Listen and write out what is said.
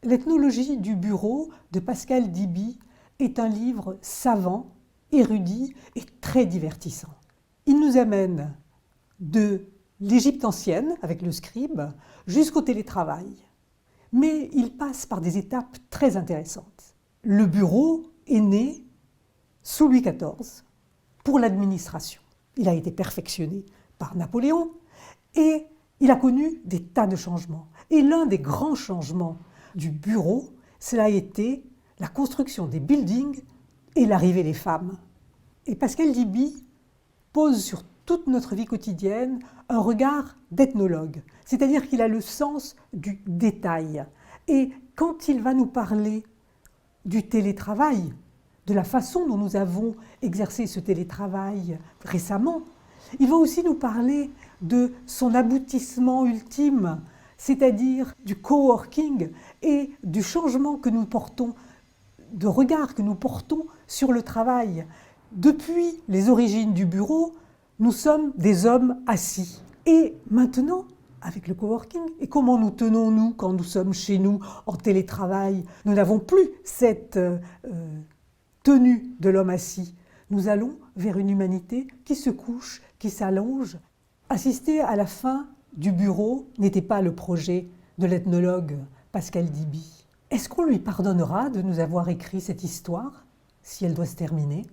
L'ethnologie du bureau de Pascal Diby est un livre savant, érudit et très divertissant. Il nous amène de l'Égypte ancienne, avec le scribe, jusqu'au télétravail. Mais il passe par des étapes très intéressantes. Le bureau est né sous Louis XIV pour l'administration. Il a été perfectionné par Napoléon et il a connu des tas de changements. Et l'un des grands changements du bureau, cela a été la construction des buildings et l'arrivée des femmes. Et Pascal Diby pose sur toute notre vie quotidienne un regard d'ethnologue, c'est-à-dire qu'il a le sens du détail. Et quand il va nous parler du télétravail, de la façon dont nous avons exercé ce télétravail récemment, il va aussi nous parler de son aboutissement ultime, c'est-à-dire du coworking et du changement que nous portons, de regard que nous portons sur le travail. Depuis les origines du bureau, nous sommes des hommes assis. Et maintenant, avec le coworking, et comment nous tenons-nous quand nous sommes chez nous en télétravail? Nous n'avons plus cette tenue de l'homme assis. Nous allons vers une humanité qui se couche, qui s'allonge. Assister à la fin du bureau n'était pas le projet de l'ethnologue Pascal Diby. Est-ce qu'on lui pardonnera de nous avoir écrit cette histoire, si elle doit se terminer ?